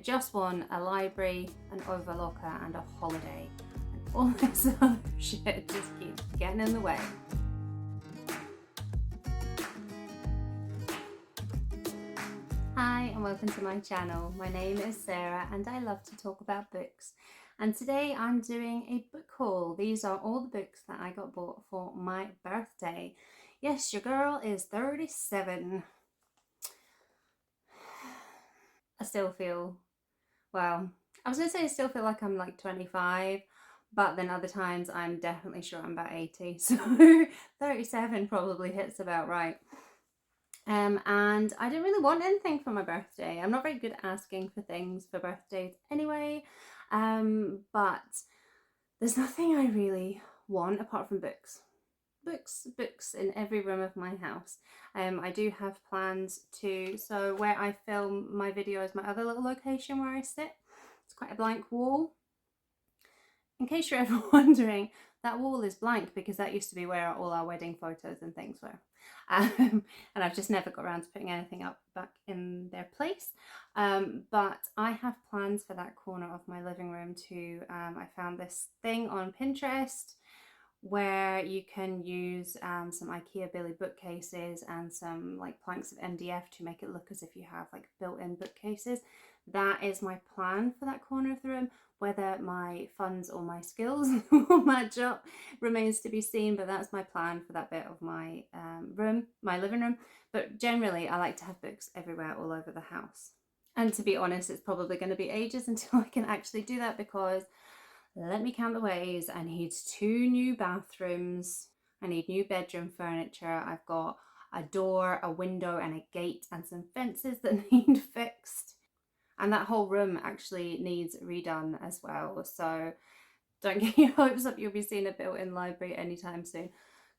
just won a library, an overlocker and a holiday. And all this other shit just keeps getting in the way. Hi and welcome to my channel. My name is Sarah and I love to talk about books. And today I'm doing a book haul. These are all the books that I got bought for my birthday. Yes, your girl is 37. I still feel, well, I was going to say I still feel like I'm like 25, but then other times I'm definitely sure I'm about 80. So 37 probably hits about right. And I didn't really want anything for my birthday. I'm not very good at asking for things for birthdays anyway. But there's nothing I really want apart from books. Books in every room of my house. I do have plans to, so where I film my videos, my other little location where I sit, it's quite a blank wall. In case you're ever wondering, that wall is blank because that used to be where all our wedding photos and things were. And I've just never got around to putting anything up back in their place. But I have plans for that corner of my living room to, I found this thing on Pinterest where you can use some IKEA Billy bookcases and some like planks of MDF to make it look as if you have like built-in bookcases. That is my plan for that corner of the room. Whether my funds or my skills will match up remains to be seen, but that's my plan for that bit of my room, my living room. But generally I like to have books everywhere all over the house. And to be honest, it's probably going to be ages until I can actually do that because let me count the ways. I need 2 new bathrooms. I need new bedroom furniture. I've got a door, a window and a gate and some fences that need fixed. And that whole room actually needs redone as well. So don't get your hopes up you'll be seeing a built-in library anytime soon.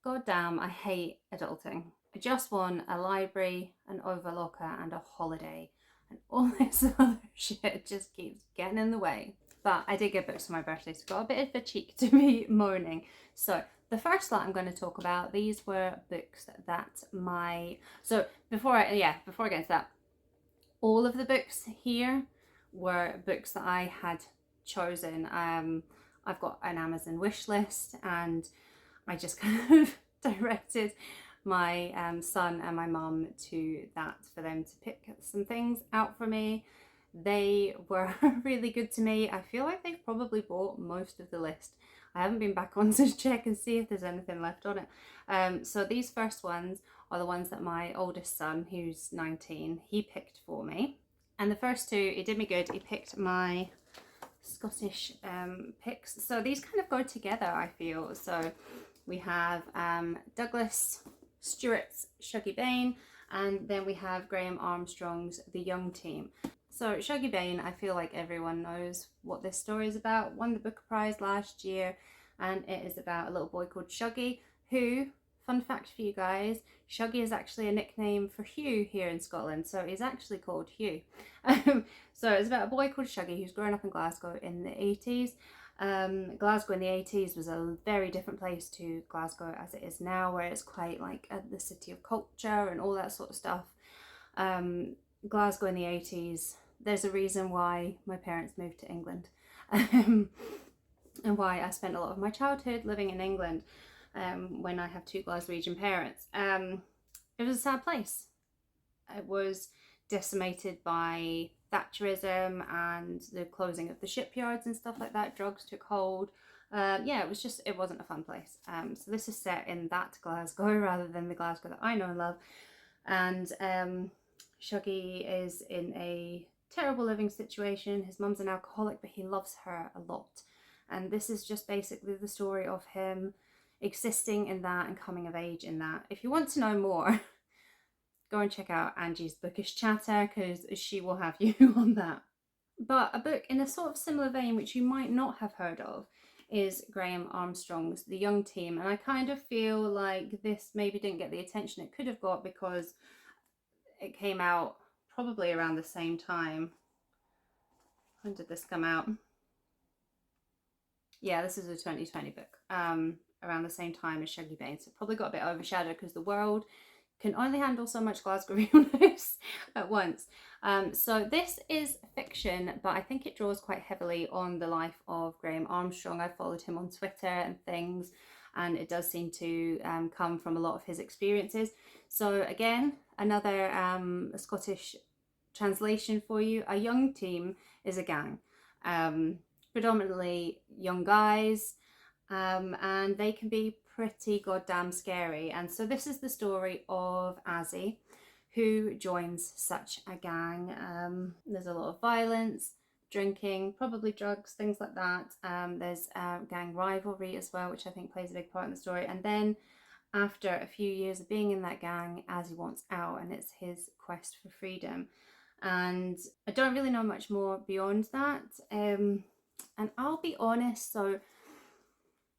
God damn, I hate adulting. I just won a library, an overlocker and a holiday. And all this other shit just keeps getting in the way. But I did get books for my birthday, so got a bit of a cheek to be moaning. So the first lot I'm going to talk about, these were books that so before I get into that, all of the books here were books that I had chosen. I've got an Amazon wish list and I just kind of directed my son and my mum to that for them to pick some things out for me. They were really good to me. I feel like they've probably bought most of the list. I haven't been back on to check and see if there's anything left on it. So these first ones are the ones that my oldest son, who's 19, he picked for me. And the first 2, he did me good. He picked my Scottish picks. So these kind of go together, I feel. So we have Douglas Stuart's Shuggie Bain, and then we have Graeme Armstrong's The Young Team. So Shuggie Bain, I feel like everyone knows what this story is about. Won the Booker Prize last year, and it is about a little boy called Shuggie who, fun fact for you guys, Shuggie is actually a nickname for Hugh here in Scotland, so he's actually called Hugh. So it's about a boy called Shuggie who's grown up in Glasgow in the 80s. Glasgow in the 80s was a very different place to Glasgow as it is now, where it's quite like the city of culture and all that sort of stuff. Glasgow in the 80s, there's a reason why my parents moved to England and why I spent a lot of my childhood living in England when I have 2 Glaswegian parents. It was a sad place. It was decimated by Thatcherism and the closing of the shipyards and stuff like that. Drugs took hold. Yeah, it wasn't a fun place. So this is set in that Glasgow rather than the Glasgow that I know and love. And Shuggie is in a terrible living situation. His mum's an alcoholic, but he loves her a lot. And this is just basically the story of him existing in that and coming of age in that. If you want to know more, go and check out Angie's Bookish Chatter because she will have you on that. But a book in a sort of similar vein, which you might not have heard of, is Graeme Armstrong's The Young Team. And I kind of feel like this maybe didn't get the attention it could have got because it came out probably around the same time. When did this come out? Yeah, this is a 2020 book. Around the same time as Shuggie Bain. So it probably got a bit overshadowed because the world can only handle so much Glasgow realness at once. So this is fiction, but I think it draws quite heavily on the life of Graeme Armstrong. I followed him on Twitter and things, and it does seem to come from a lot of his experiences. So again, another Scottish translation for you. A young team is a gang, predominantly young guys, and they can be pretty goddamn scary. And so this is the story of Azzy, who joins such a gang. There's a lot of violence, drinking, probably drugs, things like that. There's gang rivalry as well, which I think plays a big part in the story. And then after a few years of being in that gang, Azzy wants out, and it's his quest for freedom. And I don't really know much more beyond that. And I'll be honest, so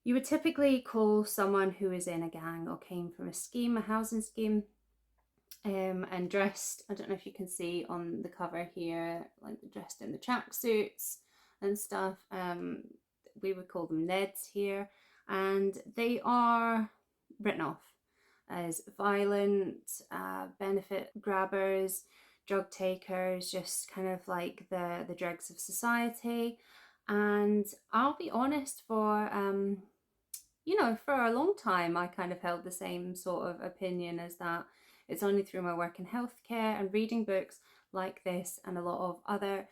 you would typically call someone who is in a gang or came from a scheme, a housing scheme, and dressed, I don't know if you can see on the cover here, like dressed in the tracksuits and stuff. We would call them Neds here, and they are written off as violent, benefit grabbers, drug takers, just kind of like the dregs of society. And I'll be honest, for for a long time I kind of held the same sort of opinion as that. It's only through my work in healthcare and reading books like this and a lot of other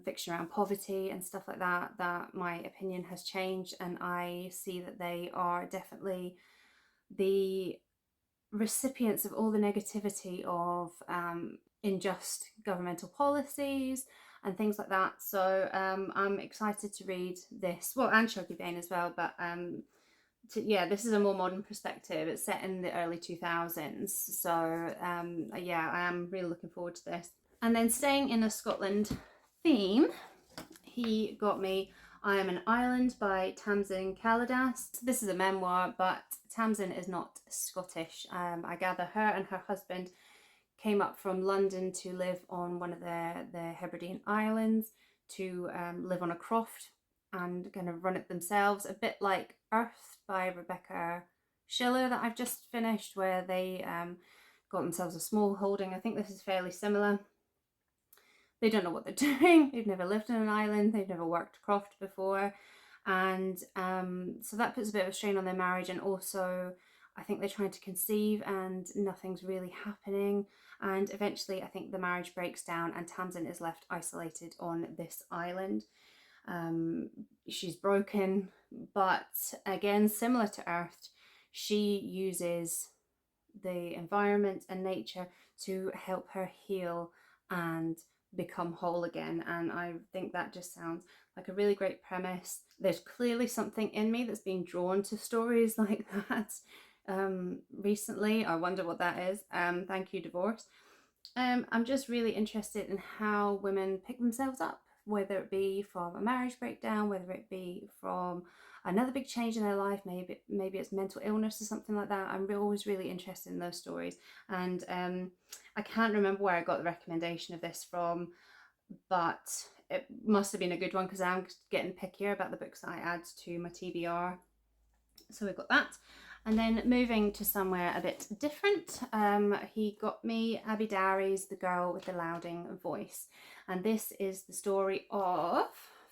fiction around poverty and stuff like that that my opinion has changed, and I see that they are definitely the recipients of all the negativity of unjust governmental policies and things like that. So I'm excited to read this, well, and Shuggie Bain as well, but this is a more modern perspective. It's set in the early 2000s, so yeah, I am really looking forward to this. And then staying in a Scotland theme, he got me I Am an Island by Tamsin Calidas. This is a memoir, but Tamsin is not Scottish. I gather her and her husband came up from London to live on one of the Hebridean Islands, to live on a croft and kind of run it themselves, a bit like Earth by Rebecca Schiller that I've just finished, where they got themselves a small holding. I think this is fairly similar. They don't know what they're doing. They've never lived on an island. They've never worked croft before. And so that puts a bit of a strain on their marriage. And also, I think they're trying to conceive and nothing's really happening. And eventually, I think the marriage breaks down and Tamsin is left isolated on this island. She's broken, but again, similar to Earth, she uses the environment and nature to help her heal and become whole again. And I think that just sounds like a really great premise. There's clearly something in me that's been drawn to stories like that recently. I wonder what that is. Thank you, divorce. I'm just really interested in how women pick themselves up, whether it be from a marriage breakdown, whether it be from another big change in their life, maybe it's mental illness or something like that. I'm always really interested in those stories. And I can't remember where I got the recommendation of this from, but it must have been a good one, because I'm getting pickier about the books that I add to my TBR. So we've got that. And then moving to somewhere a bit different, he got me Abby Dary's The Girl with the Louding Voice. And this is the story of,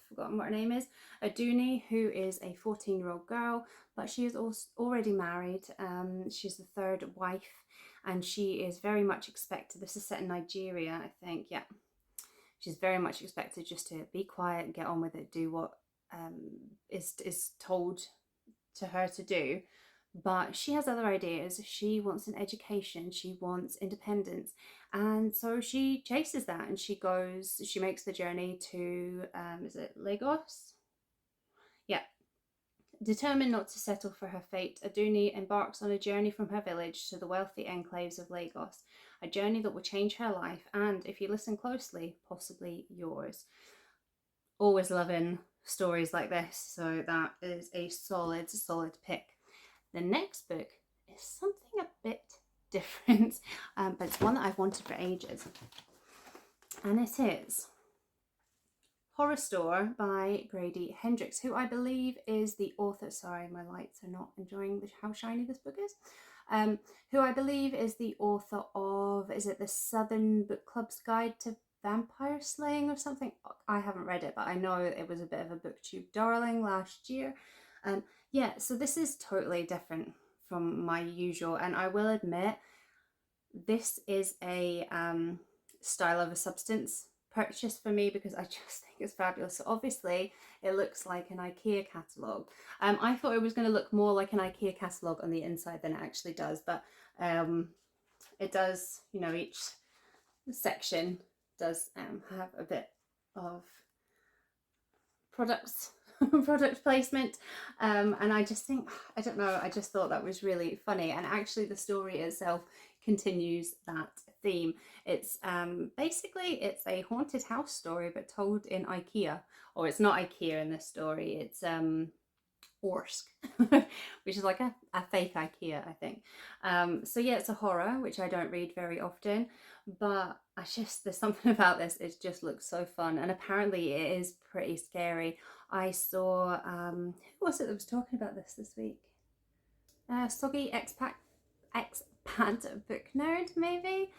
forgotten what her name is, Aduni, who is a 14-year-old girl, but she is also already married. She's the third wife, and she is very much expected, this is set in Nigeria, I think, yeah. She's very much expected just to be quiet, get on with it, do what is told to her to do. But she has other ideas. She wants an education, she wants independence, and so she chases that, and she makes the journey to is it Lagos? Yeah. Determined not to settle for her fate, Aduni embarks on a journey from her village to the wealthy enclaves of Lagos, a journey that will change her life and, if you listen closely, possibly yours. Always loving stories like this, so that is a solid pick. The next book is something a bit different, but it's one that I've wanted for ages. And it is Horrorstor by Grady Hendrix, who I believe is the author. Sorry, my lights are not enjoying how shiny this book is. who I believe is the author of, is it the Southern Book Club's Guide to Vampire Slaying or something? I haven't read it, but I know it was a bit of a booktube darling last year. Yeah, so this is totally different from my usual, and I will admit this is a style over substance purchase for me because I just think it's fabulous. So obviously it looks like an IKEA catalogue. I thought it was going to look more like an IKEA catalogue on the inside than it actually does, but it does, you know, each section does have a bit of products product placement, and I just think, I don't know, I just thought that was really funny, and actually the story itself continues that theme. It's basically it's a haunted house story but told in IKEA, or it's not IKEA in this story, it's Orsk, which is like a fake IKEA, I think. So yeah, it's a horror, which I don't read very often, but there's something about this, it just looks so fun, and apparently it is pretty scary. I saw, who was it that was talking about this week? Shuggie, expat book nerd, maybe,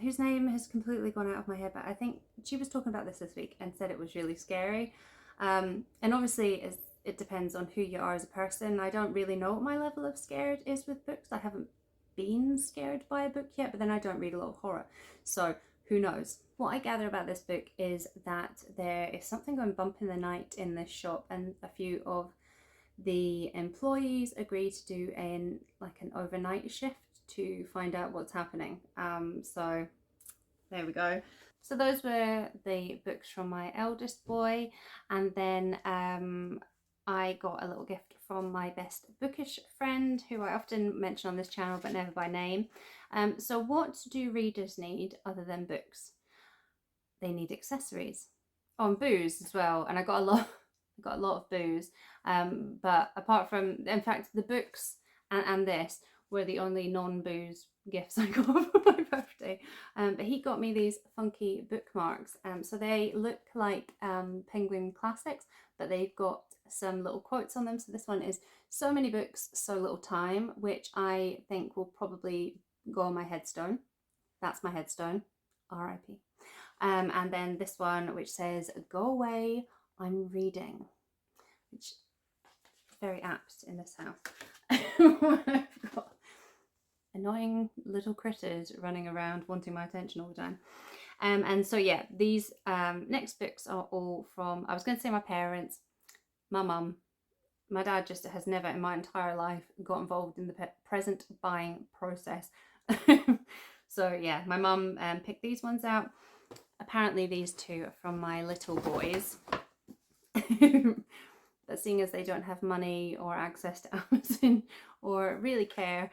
whose name has completely gone out of my head, but I think she was talking about this week and said it was really scary. And obviously it depends on who you are as a person. I don't really know what my level of scared is with books. I haven't been scared by a book yet, but then I don't read a lot of horror, so who knows. What I gather about this book is that there is something going bump in the night in this shop, and a few of the employees agree to do an overnight shift to find out what's happening. So there we go. So those were the books from my eldest boy, and then I got a little gift from my best bookish friend, who I often mention on this channel but never by name. So what do readers need other than books? They need accessories. Oh, and booze as well. And I got a lot of booze. But apart from, in fact, the books and this were the only non-booze gifts I got for my birthday. But he got me these funky bookmarks. So they look like Penguin Classics, but they've got some little quotes on them. So this one is "So many books, so little time," which I think will probably go on my headstone. That's my headstone. R.I.P. And then this one, which says "Go away, I'm reading," which is very apt in this house. I've got annoying little critters running around wanting my attention all the time. And so yeah, these next books are all from, I was going to say my parents, my mum. My dad just has never in my entire life got involved in the present buying process. So yeah, my mum picked these ones out. Apparently these two are from my little boys. But seeing as they don't have money or access to Amazon or really care,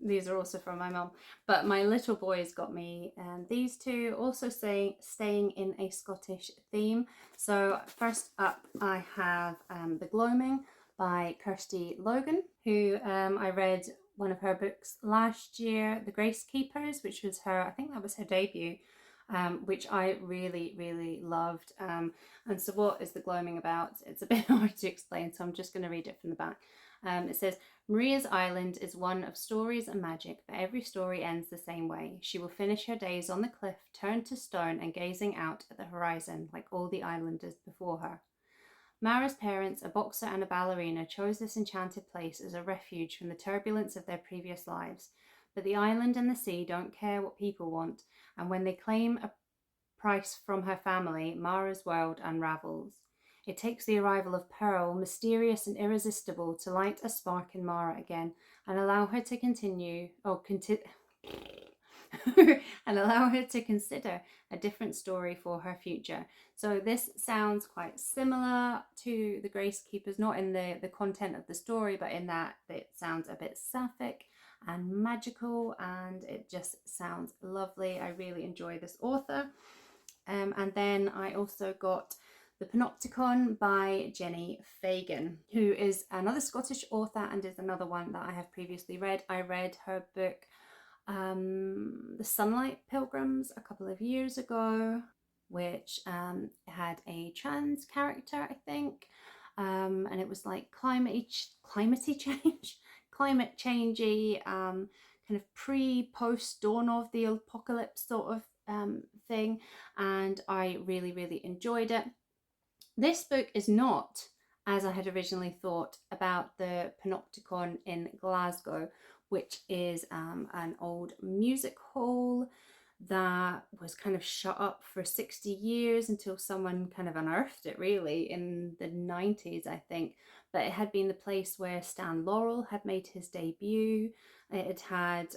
these are also from my mum. But my little boys got me these two, also staying in a Scottish theme. So first up I have The Gloaming by Kirsty Logan, who I read one of her books last year, The Grace Keepers, which was her, I think that was her debut, which I really, really loved. And so what is The Gloaming about? It's a bit hard to explain, so I'm just going to read it from the back. It says, "Maria's island is one of stories and magic, but every story ends the same way. She will finish her days on the cliff, turned to stone and gazing out at the horizon like all the islanders before her. Mara's parents, a boxer and a ballerina, chose this enchanted place as a refuge from the turbulence of their previous lives. But the island and the sea don't care what people want, and when they claim a price from her family, Mara's world unravels. It takes the arrival of Pearl, mysterious and irresistible, to light a spark in Mara again and allow her to and allow her to consider a different story for her future." So this sounds quite similar to The Grace Keepers, not in the content of the story, but in that it sounds a bit sapphic and magical, and it just sounds lovely. I really enjoy this author. And then I also got The Panopticon by Jenni Fagan, who is another Scottish author and is another one that I have previously read. I read her book The Sunlight Pilgrims a couple of years ago, which had a trans character, I think, and it was like climatey change, climate changey, kind of pre-post dawn of the apocalypse sort of thing, and I really enjoyed it. This book is not, as I had originally thought, about the Panopticon in Glasgow, which is an old music hall that was kind of shut up for 60 years until someone kind of unearthed it, really, in the 90s, I think. But it had been the place where Stan Laurel had made his debut. It had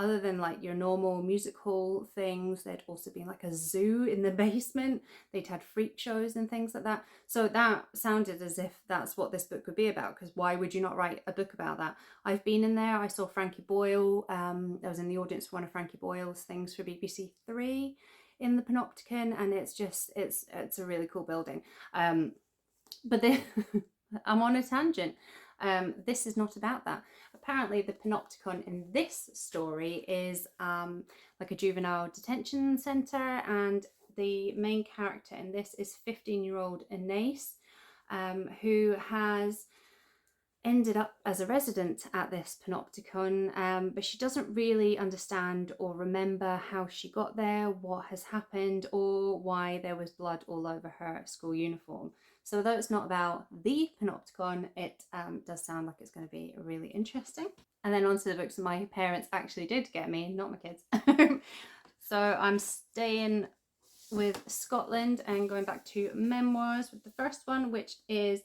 other than like your normal music hall things, there'd also been like a zoo in the basement. They'd had freak shows and things like that. So that sounded as if that's what this book would be about, because why would you not write a book about that? I've been in there. I saw Frankie Boyle. I was in the audience for one of Frankie Boyle's things for BBC Three in the Panopticon, and it's just, it's a really cool building. But then I'm on a tangent. This is not about that. Apparently the Panopticon in this story is like a juvenile detention centre, and the main character in this is 15-year-old Anais, who has ended up as a resident at this Panopticon, but she doesn't really understand or remember how she got there, what has happened, or why there was blood all over her school uniform. So although it's not about the Panopticon, it does sound like it's going to be really interesting. And then on to the books that my parents actually did get me, not my kids. So I'm staying with Scotland and going back to memoirs with the first one, which is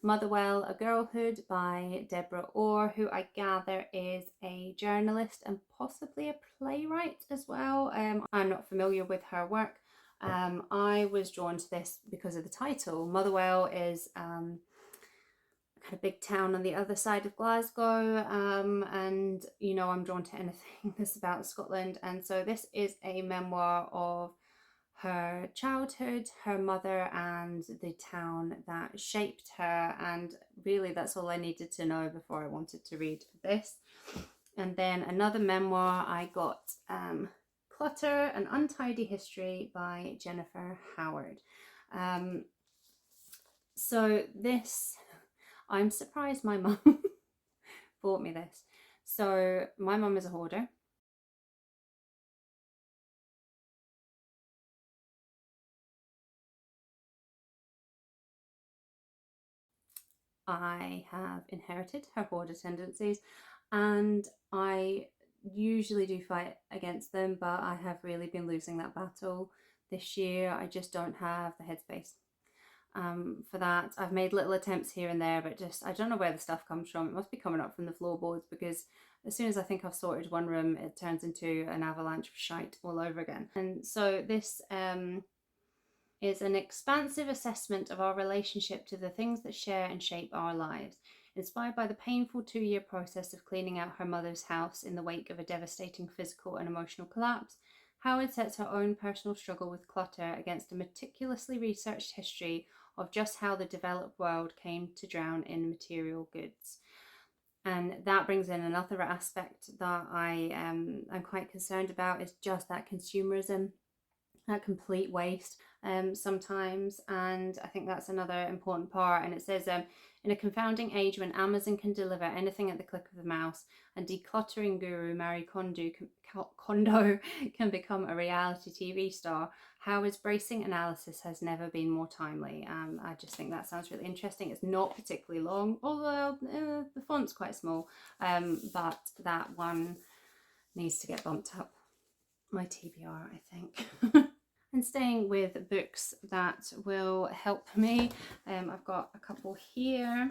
Motherwell, A Girlhood by Deborah Orr, who I gather is a journalist and possibly a playwright as well. I'm not familiar with her work. I was drawn to this because of the title. Motherwell is a kind of big town on the other side of Glasgow, and you know, I'm drawn to anything that's about Scotland, and so this is a memoir of her childhood, her mother, and the town that shaped her, and really that's all I needed to know before I wanted to read this. And then another memoir I got, Clutter, An Untidy History by Jennifer Howard. So this, I'm surprised my mum bought me this. So my mum is a hoarder. I have inherited her hoarder tendencies, and I usually do fight against them, but I have really been losing that battle this year. I just don't have the headspace for that. I've made little attempts here and there, but just I don't know where the stuff comes from. It must be coming up from the floorboards, because as soon as I think I've sorted one room, it turns into an avalanche of shite all over again. And so this is an expansive assessment of our relationship to the things that share and shape our lives. Inspired by the painful 2-year process of cleaning out her mother's house in the wake of a devastating physical and emotional collapse, Howard sets her own personal struggle with clutter against a meticulously researched history of just how the developed world came to drown in material goods. And that brings in another aspect that I'm quite concerned about, is just that consumerism, that complete waste sometimes, and I think that's another important part. And it says, in a confounding age when Amazon can deliver anything at the click of the mouse, and decluttering guru Marie Kondo can become a reality TV star, Howard's bracing analysis has never been more timely. I just think that sounds really interesting. It's not particularly long, although the font's quite small, but that one needs to get bumped up my TBR, I think. And staying with books that will help me, I've got a couple here.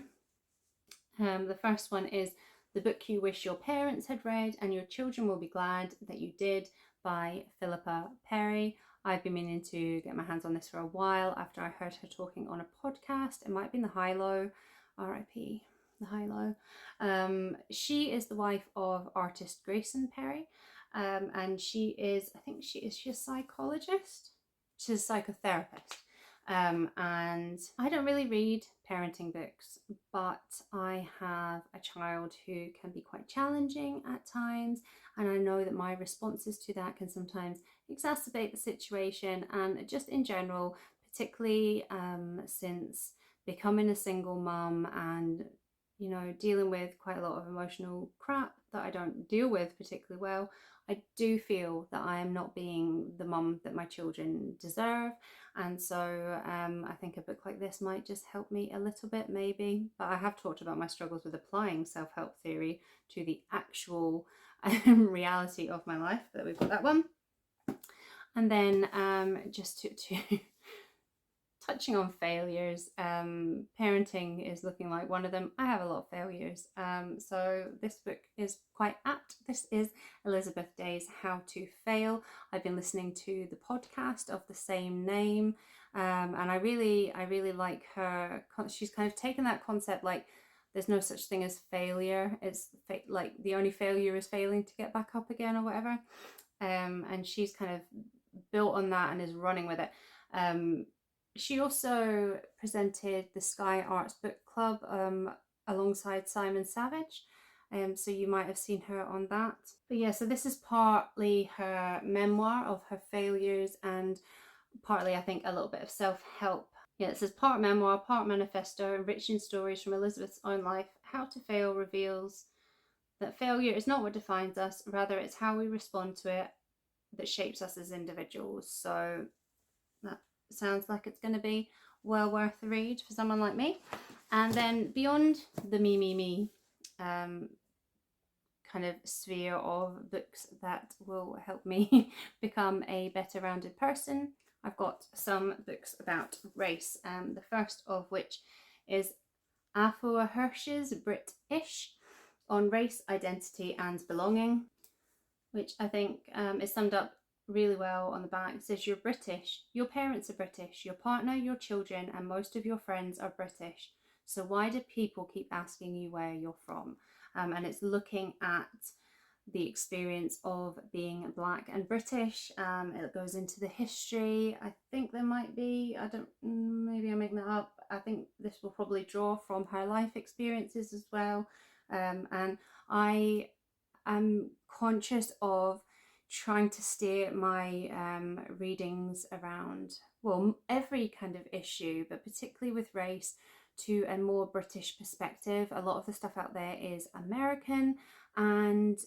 The first one is The Book You Wish Your Parents Had Read and Your Children Will Be Glad That You Did by Phillipa Perry. I've been meaning to get my hands on this for a while after I heard her talking on a podcast. It might have been The High Low, R.I.P. The High Low. She is the wife of artist Grayson Perry. And she is, I think she's a psychologist. She's a psychotherapist. And I don't really read parenting books, but I have a child who can be quite challenging at times, and I know that my responses to that can sometimes exacerbate the situation. And just in general, particularly since becoming a single mum and you know, dealing with quite a lot of emotional crap that I don't deal with particularly well, I do feel that I am not being the mum that my children deserve. And so I think a book like this might just help me a little bit, maybe. But I have talked about my struggles with applying self-help theory to the actual reality of my life. But we've got that one. And then just to touching on failures, parenting is looking like one of them. I have a lot of failures, so this book is quite apt. This is Elizabeth Day's How to Fail. I've been listening to the podcast of the same name, and I really like her. She's kind of taken that concept, like there's no such thing as failure. It's like the only failure is failing to get back up again or whatever. And she's kind of built on that and is running with it. She also presented the Sky Arts Book Club alongside Simon Savage. So you might have seen her on that. But yeah, so this is partly her memoir of her failures and partly, I think, a little bit of self-help. Yeah, it says part memoir, part manifesto, enriching stories from Elizabeth's own life. How to Fail reveals that failure is not what defines us, rather it's how we respond to it that shapes us as individuals. So that sounds like it's going to be well worth the read for someone like me. And then beyond the me kind of sphere of books that will help me become a better rounded person, I've got some books about race. The first of which is Afua Hirsch's Brit-ish on race, identity and belonging, which I think is summed up really well on the back. It says, you're British, your parents are British, your partner, your children and most of your friends are British. So why do people keep asking you where you're from? And it's looking at the experience of being Black and British. It goes into the history. I think there might be, maybe I'm making that up. I think this will probably draw from her life experiences as well. And I am conscious of trying to steer my readings around, well, every kind of issue, but particularly with race, to a more British perspective. A lot of the stuff out there is American, and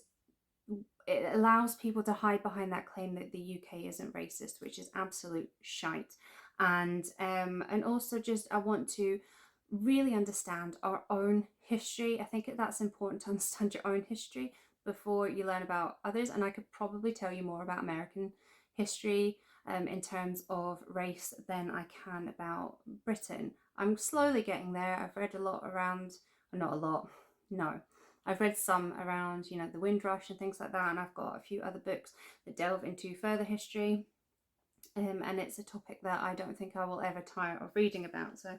it allows people to hide behind that claim that the UK isn't racist, which is absolute shite. And also just I want to really understand our own history. I think that's important to understand your own history before you learn about others. And I could probably tell you more about American history in terms of race than I can about Britain. I'm slowly getting there. I've read a lot around, not a lot, no. I've read some around, you know, the Windrush and things like that, and I've got a few other books that delve into further history. And it's a topic that I don't think I will ever tire of reading about. So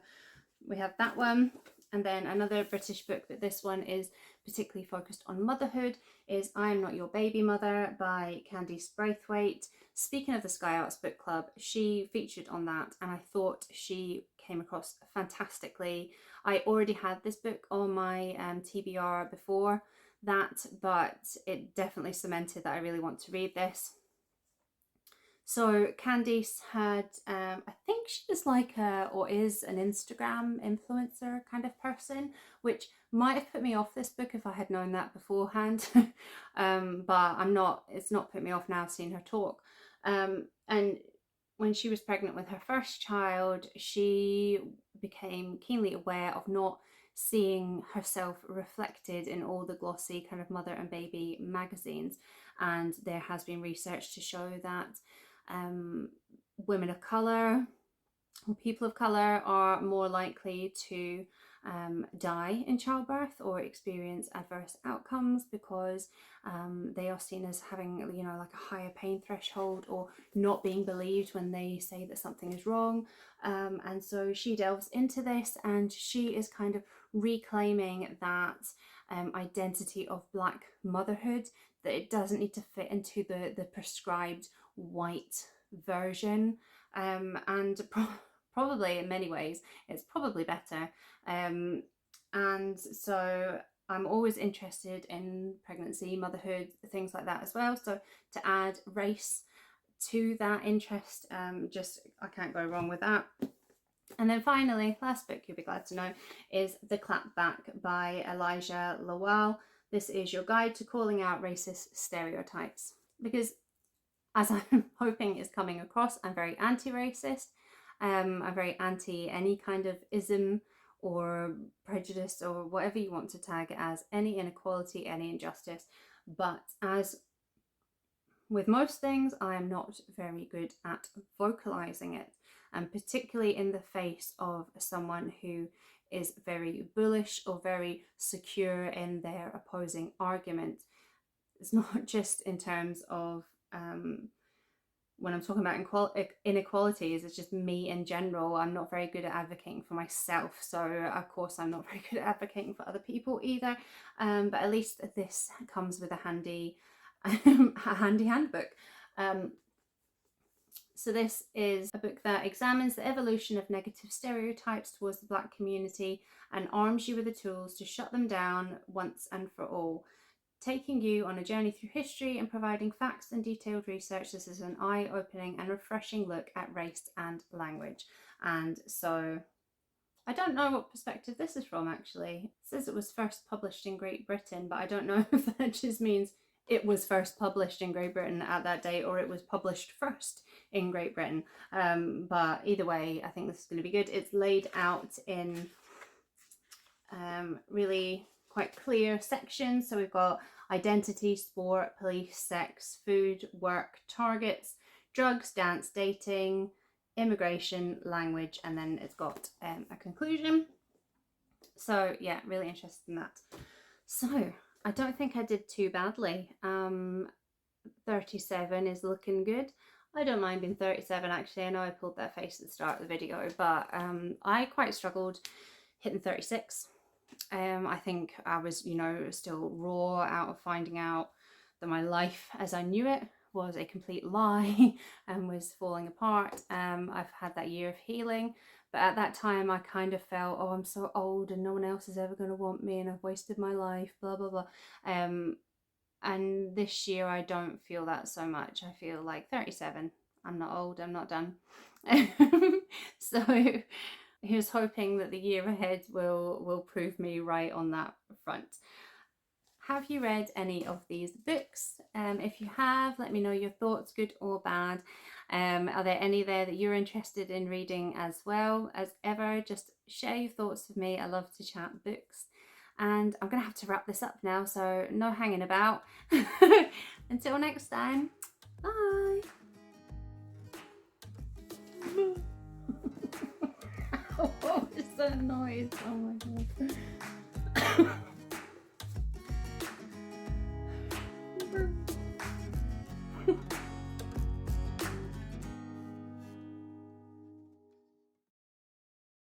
we have that one. And then another British book, but this one is particularly focused on motherhood, is I Am Not Your Baby Mother by Candice Braithwaite. Speaking of the Sky Arts Book Club, she featured on that and I thought she came across fantastically. I already had this book on my TBR before that, but it definitely cemented that I really want to read this. So Candice had, I think she was like or is an Instagram influencer kind of person, which might have put me off this book if I had known that beforehand. But it's not put me off now seeing her talk. And when she was pregnant with her first child, she became keenly aware of not seeing herself reflected in all the glossy kind of mother and baby magazines. And there has been research to show that women of colour or people of colour are more likely to die in childbirth or experience adverse outcomes because they are seen as having, you know, like a higher pain threshold or not being believed when they say that something is wrong. And so she delves into this and she is kind of reclaiming that identity of Black motherhood, that it doesn't need to fit into the prescribed white version, and probably in many ways it's probably better. And so I'm always interested in pregnancy, motherhood, things like that as well. So to add race to that interest, just I can't go wrong with that. And then finally, last book you'll be glad to know is The Clapback by Elijah Lawal. This is your guide to calling out racist stereotypes. Because as I'm hoping is coming across, I'm very anti-racist. I'm very anti any kind of ism or prejudice or whatever you want to tag it as, any inequality, any injustice. But as with most things, I am not very good at vocalizing it, and particularly in the face of someone who is very bullish or very secure in their opposing argument. It's not just in terms of when I'm talking about inequalities, it's just me in general. I'm not very good at advocating for myself, so of course I'm not very good at advocating for other people either. But at least this comes with a handy handbook. So this is a book that examines the evolution of negative stereotypes towards the Black community and arms you with the tools to shut them down once and for all. Taking you on a journey through history and providing facts and detailed research, this is an eye-opening and refreshing look at race and language. And so I don't know what perspective this is from, actually. It says it was first published in Great Britain, but I don't know if that just means it was first published in Great Britain at that date or it was published first in Great Britain. But either way, I think this is going to be good. It's laid out in really quite clear sections. So we've got identity, sport, police, sex, food, work, targets, drugs, dance, dating, immigration, language, and then it's got a conclusion. So yeah, really interested in that. So I don't think I did too badly. 37 is looking good. I don't mind being 37 actually. I know I pulled that face at the start of the video, but I quite struggled hitting 36. I think I was, still raw out of finding out that my life as I knew it was a complete lie and was falling apart. I've had that year of healing, but at that time I kind of felt, oh, I'm so old and no one else is ever going to want me and I've wasted my life, blah, blah, blah. And this year I don't feel that so much. I feel like 37. I'm not old, I'm not done. So here's hoping that the year ahead will prove me right on that front. Have you read any of these books? If you have, let me know your thoughts, good or bad. Are there any there that you're interested in reading as well? As ever, just share your thoughts with me. I love to chat books. And I'm going to have to wrap this up now, so no hanging about. Until next time, bye. What was that noise? Oh my god.